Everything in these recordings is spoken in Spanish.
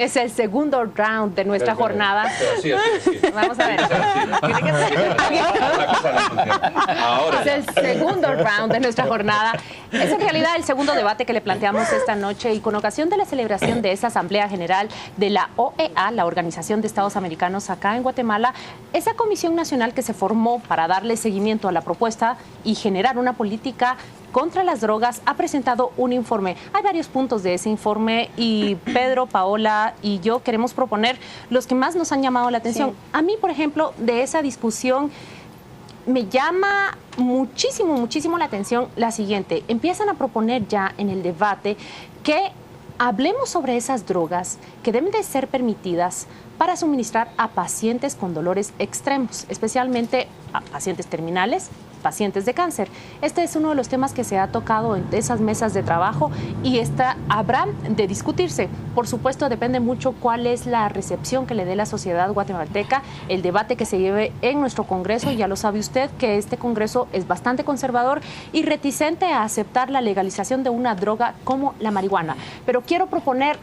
Es el segundo round de nuestra jornada. Pero sí. Vamos a ver. Ahora es el segundo round de nuestra jornada. Es en realidad el segundo debate que le planteamos esta noche y con ocasión de la celebración de esa Asamblea General de la OEA, la Organización de Estados Americanos acá en Guatemala, esa comisión nacional que se formó para darle seguimiento a la propuesta y generar una política contra las drogas ha presentado un informe. Hay varios puntos de ese informe y Pedro, Paola y yo queremos proponer los que más nos han llamado la atención. Sí. A mí, por ejemplo, de esa discusión me llama muchísimo la atención la siguiente. Empiezan a proponer ya en el debate que hablemos sobre esas drogas que deben de ser permitidas para suministrar a pacientes con dolores extremos, especialmente a pacientes terminales, pacientes de cáncer. Este es uno de los temas que se ha tocado en esas mesas de trabajo y habrá de discutirse. Por supuesto, depende mucho cuál es la recepción que le dé la sociedad guatemalteca, el debate que se lleve en nuestro Congreso. Ya lo sabe usted que este Congreso es bastante conservador y reticente a aceptar la legalización de una droga como la marihuana. Pero quiero proponer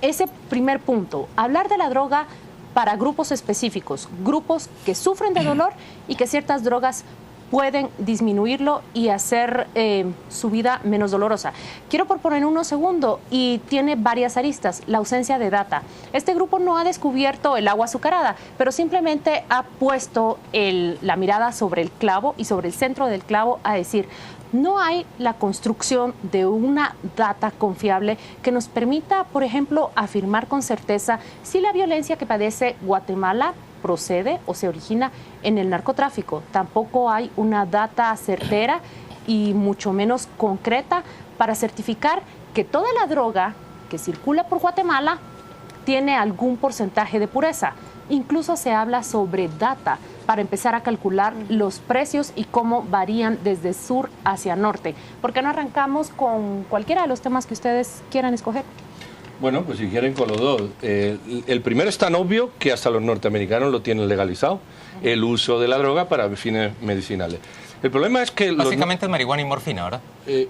ese primer punto, hablar de la droga para grupos específicos, grupos que sufren de dolor y que ciertas drogas pueden disminuirlo y hacer su vida menos dolorosa. Quiero proponer uno segundo y tiene varias aristas. La ausencia de data. Este grupo no ha descubierto el agua azucarada, pero simplemente ha puesto la mirada sobre el clavo y sobre el centro del clavo a decir, no hay la construcción de una data confiable que nos permita, por ejemplo, afirmar con certeza si la violencia que padece Guatemala procede o se origina en el narcotráfico. Tampoco hay una data certera y mucho menos concreta para certificar que toda la droga que circula por Guatemala tiene algún porcentaje de pureza. Incluso se habla sobre data para empezar a calcular los precios y cómo varían desde sur hacia norte. ¿Por qué no arrancamos con cualquiera de los temas que ustedes quieran escoger? Bueno, pues si quieren con los dos. El primero es tan obvio que hasta los norteamericanos lo tienen legalizado, el uso de la droga para fines medicinales. El problema es que... Básicamente es marihuana y morfina, ¿verdad?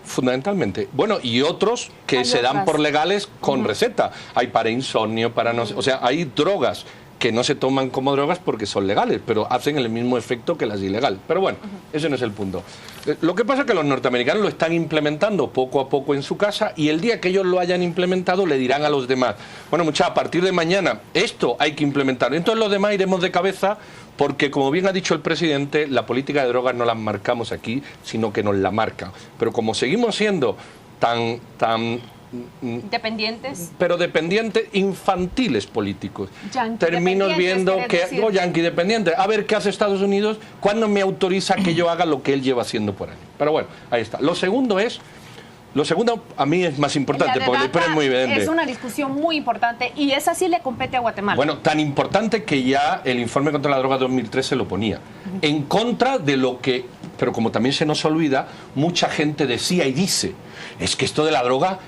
Fundamentalmente. Bueno, y otros que se dan por legales con receta. Hay para insomnio, para no sé... O sea, hay drogas que no se toman como drogas porque son legales, pero hacen el mismo efecto que las ilegales. Pero bueno, ese no es el punto. Lo que pasa es que los norteamericanos lo están implementando poco a poco en su casa y el día que ellos lo hayan implementado le dirán a los demás, bueno, muchachos, a partir de mañana esto hay que implementarlo. Entonces los demás iremos de cabeza porque, como bien ha dicho el presidente, la política de drogas no la marcamos aquí, sino que nos la marcan. Pero como seguimos siendo tan dependientes, pero dependientes infantiles políticos. Termino viendo que yanqui dependiente. A ver qué hace Estados Unidos cuando me autoriza que yo haga lo que él lleva haciendo por ahí. Pero bueno, ahí está. Lo segundo a mí es más importante porque es muy evidente. Es una discusión muy importante y esa sí le compete a Guatemala. Bueno, tan importante que ya el informe contra la droga 2013 lo ponía. En contra de lo que, pero como también se nos olvida, mucha gente decía y dice, es que esto de la droga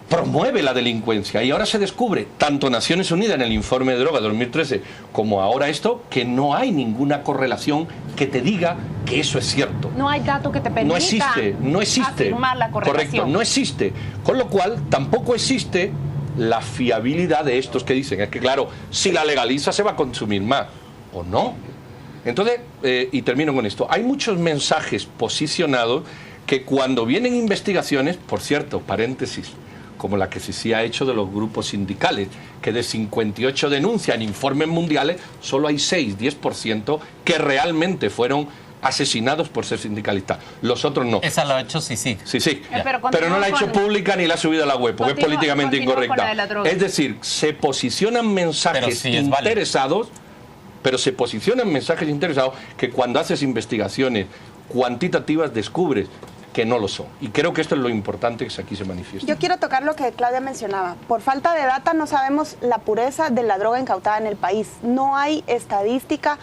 promueve la delincuencia y ahora se descubre, tanto Naciones Unidas en el informe de droga 2013 como ahora esto, que no hay ninguna correlación que te diga que eso es cierto. No hay dato que te permita no existe afirmar la correlación. Correcto, no existe. Con lo cual tampoco existe la fiabilidad de estos que dicen, es que claro, si la legaliza se va a consumir más, ¿o no? Entonces, y termino con esto, hay muchos mensajes posicionados que cuando vienen investigaciones, por cierto, paréntesis, como la que sí ha hecho de los grupos sindicales, que de 58 denuncias en informes mundiales, solo hay 6-10% que realmente fueron asesinados por ser sindicalistas. Los otros no. Esa la ha hecho sí. Sí. Pero no la ha hecho pública ni la ha subido a la web, porque es políticamente incorrecta. Es decir, se posicionan mensajes interesados, pero se posicionan mensajes interesados que cuando haces investigaciones cuantitativas descubres que no lo son. Y creo que esto es lo importante que aquí se manifiesta. Yo quiero tocar lo que Claudia mencionaba. Por falta de data no sabemos la pureza de la droga incautada en el país. No hay estadística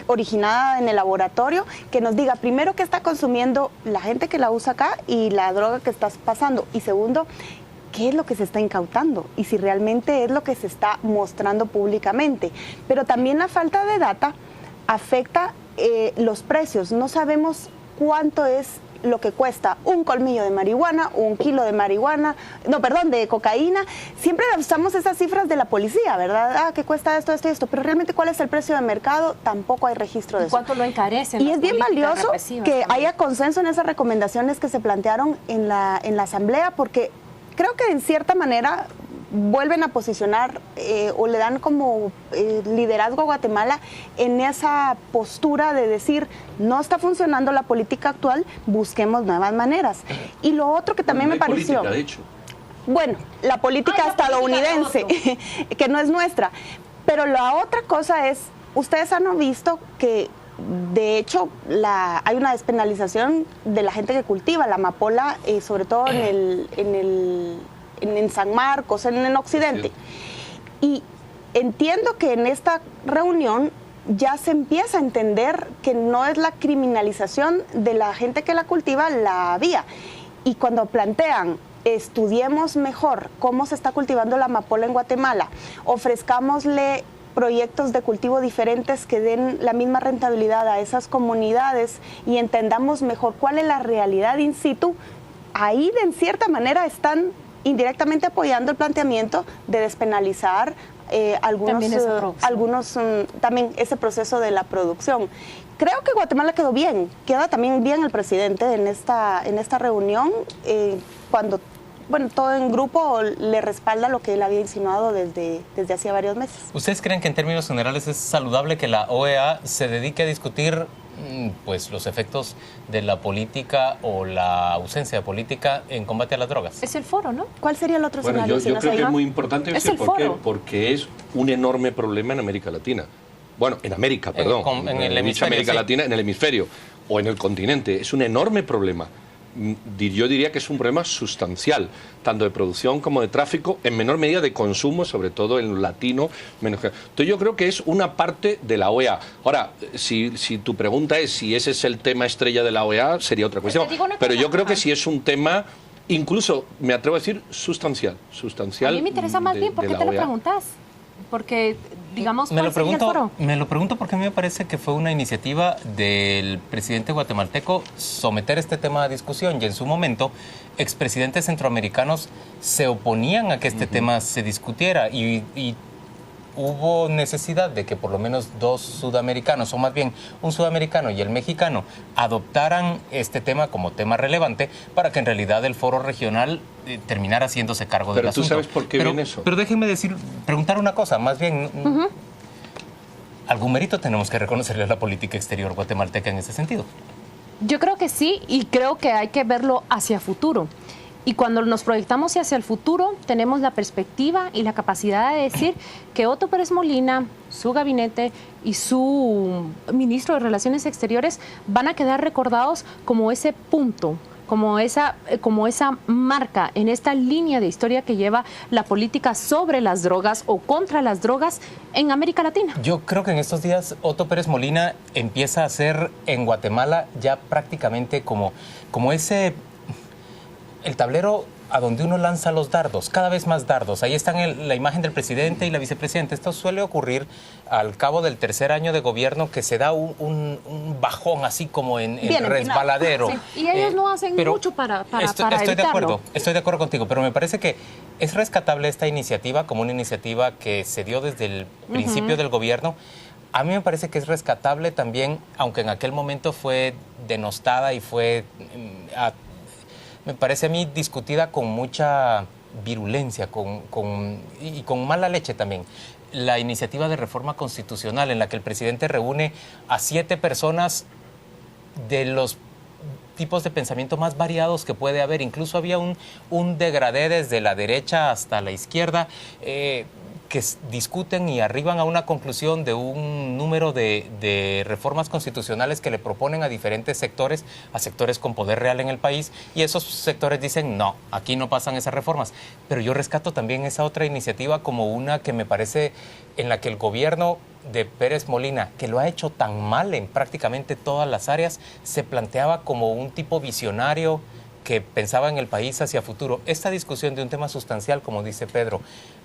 originada en el laboratorio que nos diga, primero, qué está consumiendo la gente que la usa acá y la droga que estás pasando. Y segundo, qué es lo que se está incautando y si realmente es lo que se está mostrando públicamente. Pero también la falta de data afecta los precios. No sabemos cuánto es lo que cuesta un colmillo de marihuana, un kilo de marihuana, de cocaína. Siempre usamos esas cifras de la policía, ¿verdad? Que cuesta esto, esto y esto, pero realmente ¿cuál es el precio de mercado? Tampoco hay registro de eso. ¿Cuánto lo encarecen? Y es bien valioso que haya consenso en esas recomendaciones que se plantearon en la asamblea, porque creo que en cierta manera vuelven a posicionar o le dan como liderazgo a Guatemala en esa postura de decir, no está funcionando la política actual, busquemos nuevas maneras. Y lo otro que también me pareció... Política, de hecho. Bueno, la política estadounidense, que no es nuestra. Pero la otra cosa es, ustedes han visto que de hecho hay una despenalización de la gente que cultiva la amapola, sobre todo en San Marcos, en el occidente. Y entiendo que en esta reunión ya se empieza a entender que no es la criminalización de la gente que la cultiva la vía. Y cuando plantean, estudiemos mejor cómo se está cultivando la amapola en Guatemala, ofrezcámosle proyectos de cultivo diferentes que den la misma rentabilidad a esas comunidades y entendamos mejor cuál es la realidad in situ, ahí de en cierta manera están indirectamente apoyando el planteamiento de despenalizar también ese proceso de la producción. Creo que Guatemala quedó bien, queda también bien el presidente en esta reunión, cuando todo en grupo le respalda lo que él había insinuado desde hacía varios meses. ¿Ustedes creen que en términos generales es saludable que la OEA se dedique a discutir pues los efectos de la política o la ausencia de política en combate a las drogas? Es el foro, ¿no? ¿Cuál sería el otro escenario? Yo creo que es muy importante porque es un enorme problema en América Latina. Bueno, en América, perdón. En el hemisferio, América Latina, en el hemisferio o en el continente. Es un enorme problema. Yo diría que es un problema sustancial, tanto de producción como de tráfico, en menor medida de consumo, sobre todo en lo latino. Entonces yo creo que es una parte de la OEA. Ahora, si tu pregunta es si ese es el tema estrella de la OEA, sería otra cuestión. Pero yo creo que sí es un tema, incluso me atrevo a decir, sustancial. A mí me interesa más bien, ¿por qué te lo preguntas? Porque, digamos, me lo pregunto porque a mí me parece que fue una iniciativa del presidente guatemalteco someter este tema a discusión, y en su momento expresidentes centroamericanos se oponían a que este tema se discutiera y hubo necesidad de que por lo menos dos sudamericanos, o más bien un sudamericano y el mexicano, adoptaran este tema como tema relevante para que en realidad el foro regional terminara haciéndose cargo del asunto. Pero tú sabes por qué viene eso. Pero déjenme preguntar una cosa, más bien, algún mérito tenemos que reconocerle a la política exterior guatemalteca en ese sentido. Yo creo que sí, y creo que hay que verlo hacia futuro. Y cuando nos proyectamos hacia el futuro, tenemos la perspectiva y la capacidad de decir que Otto Pérez Molina, su gabinete y su ministro de Relaciones Exteriores van a quedar recordados como ese punto, como esa marca en esta línea de historia que lleva la política sobre las drogas o contra las drogas en América Latina. Yo creo que en estos días Otto Pérez Molina empieza a ser en Guatemala ya prácticamente como ese... el tablero a donde uno lanza los dardos, cada vez más dardos. Ahí están la imagen del presidente y la vicepresidenta. Esto suele ocurrir al cabo del tercer año de gobierno, que se da un bajón así como en resbaladero. Sí. Y ellos no hacen mucho para evitarlo. Estoy de acuerdo contigo, pero me parece que es rescatable esta iniciativa como una iniciativa que se dio desde el principio del gobierno. A mí me parece que es rescatable también, aunque en aquel momento fue denostada y fue... me parece a mí discutida con mucha virulencia y con mala leche también. La iniciativa de reforma constitucional en la que el presidente reúne a 7 personas de los tipos de pensamiento más variados que puede haber. Incluso había un degradé desde la derecha hasta la izquierda, que discuten y arriban a una conclusión de un número de reformas constitucionales que le proponen a diferentes sectores, a sectores con poder real en el país, y esos sectores dicen, no, aquí no pasan esas reformas. Pero yo rescato también esa otra iniciativa como una que me parece en la que el gobierno de Pérez Molina, que lo ha hecho tan mal en prácticamente todas las áreas, se planteaba como un tipo visionario que pensaba en el país hacia futuro. Esta discusión de un tema sustancial, como dice Pedro,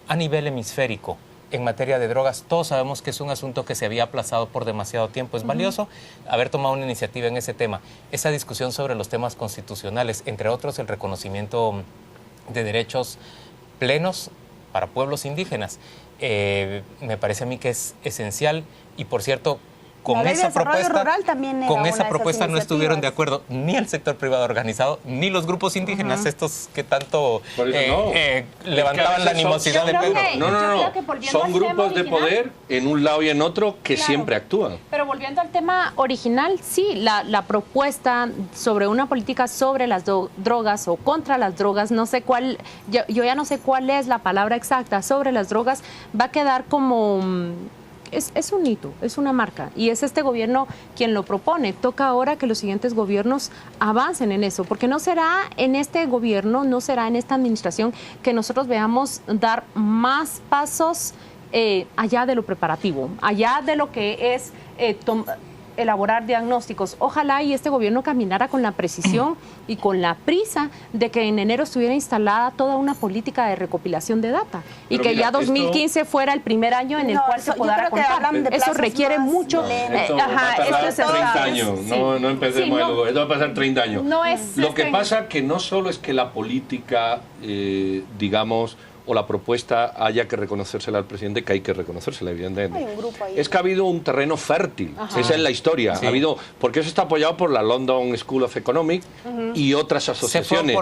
a nivel hemisférico, en materia de drogas. Todos sabemos que es un asunto que se había aplazado por demasiado tiempo. Es valioso haber tomado una iniciativa en ese tema. Esa discusión sobre los temas constitucionales, entre otros el reconocimiento de derechos plenos para pueblos indígenas, me parece a mí que es esencial. Y por cierto, con esa propuesta no estuvieron de acuerdo ni el sector privado organizado ni los grupos indígenas, estos que tanto levantaban la animosidad de Pedro. No. Son grupos de poder en un lado y en otro que siempre actúan. Pero volviendo al tema original, sí, la propuesta sobre una política sobre las drogas o contra las drogas, no sé cuál, yo ya no sé cuál es la palabra exacta, sobre las drogas, va a quedar como... Es un hito, es una marca, y es este gobierno quien lo propone. Toca ahora que los siguientes gobiernos avancen en eso, porque no será en este gobierno, no será en esta administración que nosotros veamos dar más pasos allá de lo preparativo, allá de lo que es elaborar diagnósticos. Ojalá y este gobierno caminara con la precisión y con la prisa de que en enero estuviera instalada toda una política de recopilación de data. Pero y que ya 2015 fuera el primer año en el cual se podrá contar. Eso requiere mucho. Esto va a pasar 30 años. No empecemos luego. Esto va a pasar 30 años. Lo que pasa que no solo es que la política, digamos, o la propuesta haya que reconocérsela al presidente, que hay que reconocérsela, evidentemente. Hay un grupo ahí. Es que ha habido un terreno fértil. Esa es la historia. Sí. Ha habido, porque eso está apoyado por la London School of Economics y otras asociaciones.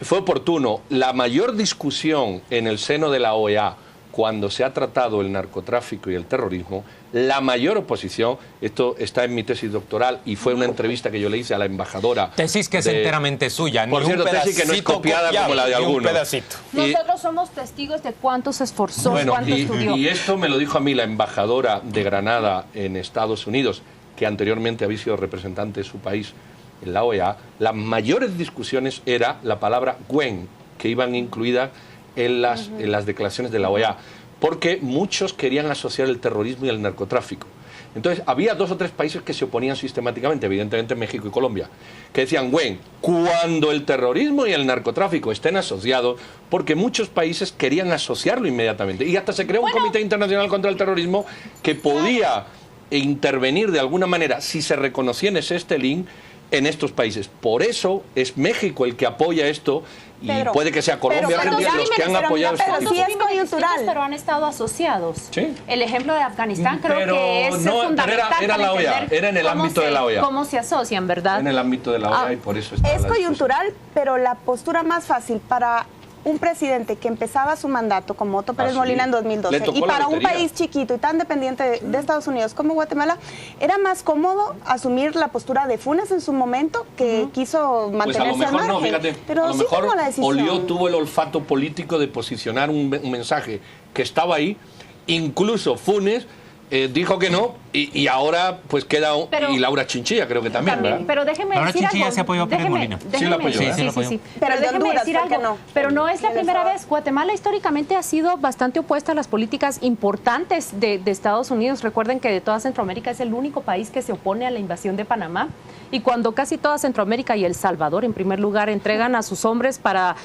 Fue oportuno. La mayor discusión en el seno de la OEA, cuando se ha tratado el narcotráfico y el terrorismo, la mayor oposición, esto está en mi tesis doctoral y fue una entrevista que yo le hice a la embajadora. Tesis que es enteramente suya, por cierto, tesis que no es copiada como la de algunos. Nosotros somos testigos de cuánto se esforzó, cuánto estudió. Y esto me lo dijo a mí la embajadora de Granada en Estados Unidos, que anteriormente había sido representante de su país en la OEA. Las mayores discusiones era la palabra Gwen, que iban incluidas en las declaraciones de la OEA, porque muchos querían asociar el terrorismo y el narcotráfico. Entonces, había 2 o 3 países que se oponían sistemáticamente, evidentemente México y Colombia, que decían, bueno, cuando el terrorismo y el narcotráfico estén asociados, porque muchos países querían asociarlo inmediatamente. Y hasta se creó un Comité Internacional contra el Terrorismo que podía intervenir de alguna manera, si se reconociera este link, en estos países. Por eso es México el que apoya esto, y puede que sea Colombia, Argentina, los que han apoyado este tipo. Sí es coyuntural, pero han estado asociados. ¿Sí? El ejemplo de Afganistán creo que es fundamental. Era la OEA, era en el ámbito de la OEA. ¿Cómo se asocian, verdad? En el ámbito de la OEA y por eso está es coyuntural, pero la postura más fácil para un presidente que empezaba su mandato como Otto Pérez Molina en 2012 y para un país chiquito y tan dependiente de Estados Unidos como Guatemala, era más cómodo asumir la postura de Funes en su momento, que quiso mantenerse al margen. No, fíjate, pero a lo mejor Olió tuvo el olfato político de posicionar un mensaje que estaba ahí, incluso Funes dijo que no, y ahora pues queda y Laura Chinchilla creo que también, ¿verdad? Pero déjeme Laura decir Chinchilla algo. se apoyó a Pérez Molina. Sí, la apoyó. Sí. Pero déjeme decir algo. Pero no es la primera vez. Guatemala históricamente ha sido bastante opuesta a las políticas importantes de Estados Unidos. Recuerden que de toda Centroamérica es el único país que se opone a la invasión de Panamá. Y cuando casi toda Centroamérica y El Salvador, en primer lugar, entregan a sus hombres para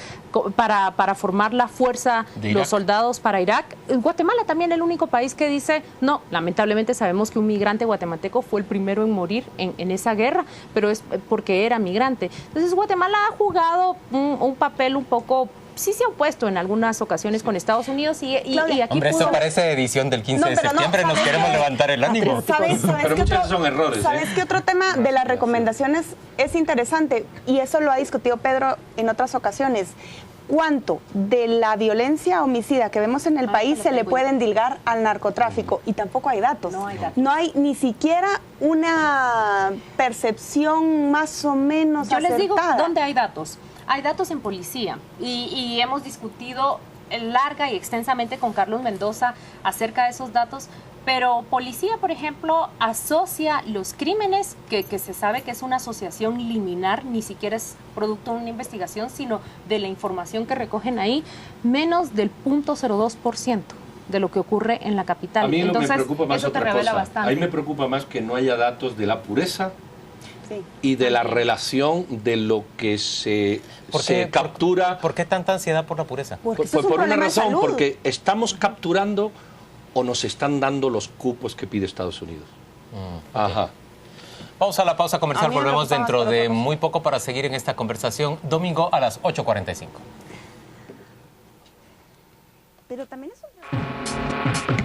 formar la fuerza, los soldados para Irak, Guatemala también es el único país que dice, no, lamentablemente sabemos que un migrante guatemalteco fue el primero en morir en esa guerra, pero es porque era migrante. Entonces Guatemala ha jugado un papel un poco... Sí se ha opuesto en algunas ocasiones con Estados Unidos y aquí hombre, esto parece edición del 15 de septiembre, nos queremos levantar el ánimo. Pero muchos son errores. ¿Sabes qué otro tema de las recomendaciones es interesante? Y eso lo ha discutido Pedro en otras ocasiones. ¿Cuánto de la violencia homicida que vemos en el país se le puede endilgar al narcotráfico? Y tampoco hay datos. No hay ni siquiera una percepción más o menos acertada. Yo les digo dónde hay datos. Hay datos en policía y hemos discutido larga y extensamente con Carlos Mendoza acerca de esos datos, pero policía, por ejemplo, asocia los crímenes, que se sabe que es una asociación liminar, ni siquiera es producto de una investigación, sino de la información que recogen ahí, menos del 0.02% de lo que ocurre en la capital. A mí entonces, me preocupa más eso te otra revela cosa. bastante. A mí me preocupa más que no haya datos de la pureza y de la relación de lo que se captura. ¿Por qué tanta ansiedad por la pureza? Por una razón, porque estamos capturando o nos están dando los cupos que pide Estados Unidos. Ajá. Vamos a la pausa comercial, volvemos dentro de muy poco para seguir en esta conversación, domingo a las 8:45. Pero también es un...